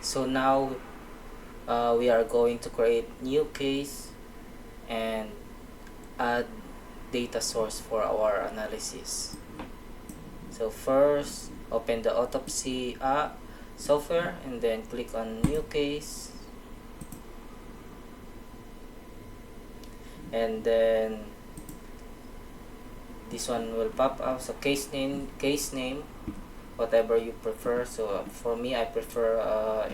So now we are going to create new case and add data source for our analysis. So first, open the Autopsy software and then click on new case, and then this one will pop up. So case name, whatever you prefer. So for me, I prefer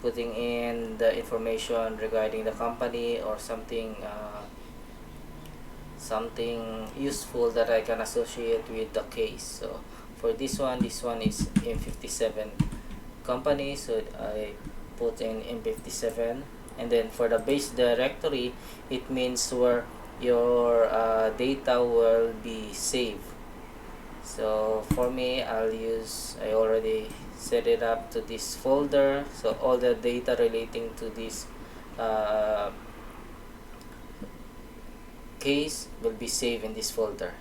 putting in the information regarding the company or something useful that I can associate with the case. So for this one is M57 company, so I put in M57. And then for the base directory, it means where your data will be saved. So for me, I already set it up to this folder, so all the data relating to this case will be saved in this folder.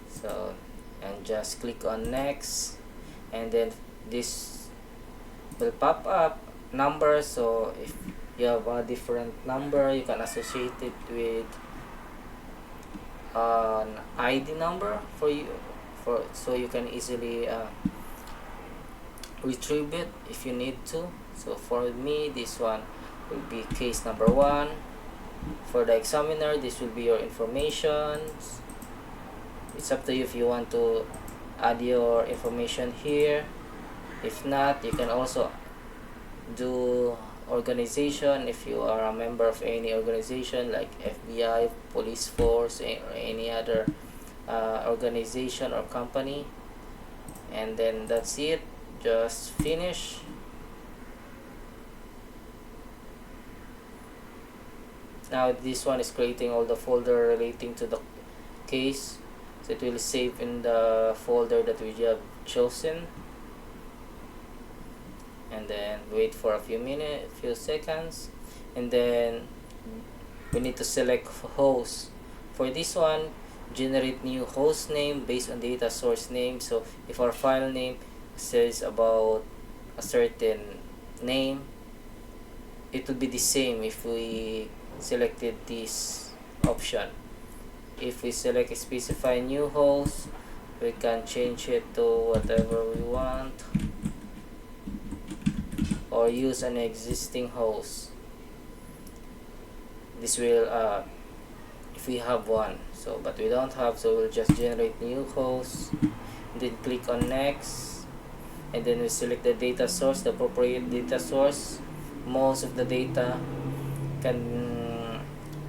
So, and just click on next, and then this will pop up number. So if you have a different number, you can associate it with an ID number so you can easily retrieve it if you need to. So for me, this one will be case number 1. For the examiner, this will be your information. It's up to you if you want to add your information here. If not, you can also do organization if you are a member of any organization like FBI, police force, or any other organization or company. And then that's it. Just finish. Now this one is creating all the folder relating to the case, so it will save in the folder that we have chosen. And then wait for a few seconds, and then we need to select host. For this one, generate new host name based on data source name. So if our file name says about a certain name, it will be the same if we selected this option. If we select specify new host, we can change it to whatever we want, or use an existing host. This will if we have one, so but we don't have, so we'll just generate new host, then click on next, and then we select the data source, the appropriate data source. Most of the data can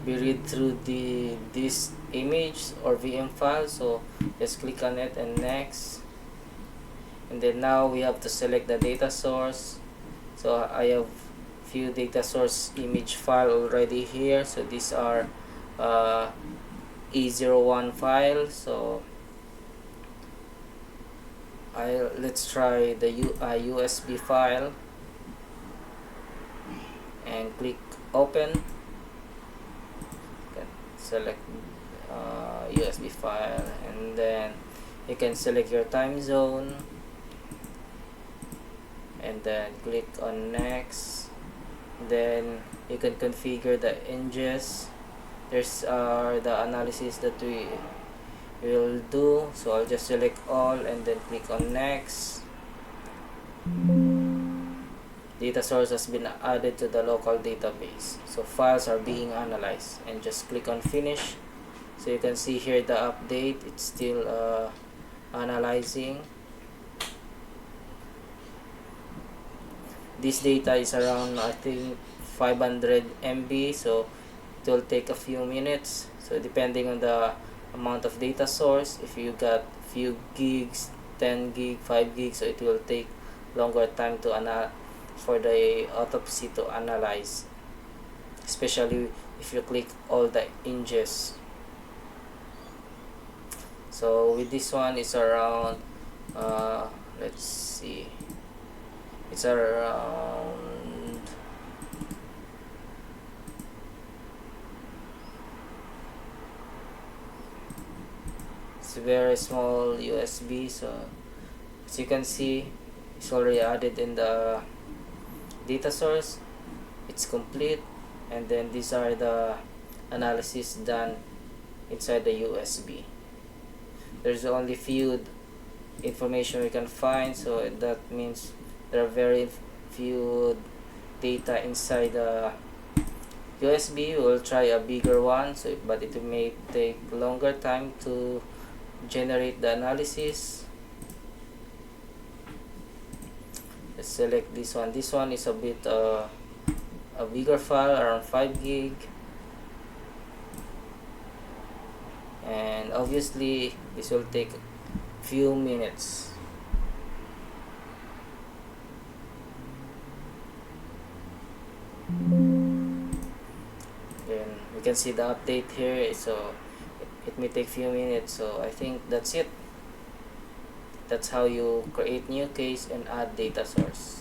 be read through this image or VM file, so just click on it and next. And then now we have to select the data source. So I have few data source image file already here. So these are E01 file. So let's try the USB file and click open. Select USB file, and then you can select your time zone, and then click on next. Then you can configure the ingest. There's the analysis that we will do, so I'll just select all and then click on next. Data source has been added to the local database, so files are being analyzed, and just click on finish. So you can see here the update, it's still analyzing. This data is around, I think, 500 MB, so it will take a few minutes. So depending on the amount of data source, if you got few gigs, 10 gig, 5 gigs, so it will take longer time to for the autopsy to analyze, especially if you click all the ingest. So with this one, it's around let's see, it's around it's a very small USB. So as you can see, it's already added in the data source, it's complete, and then these are the analysis done inside the USB. There's only few information we can find, so that means there are very few data inside the USB. We'll try a bigger one, so but it may take longer time to generate the analysis. Let's select this one. This one is a bit a bigger file, around 5 gig, and obviously this will take few minutes. Then we can see the update here, so it may take few minutes. So I think that's it. That's how you create new case and add data source.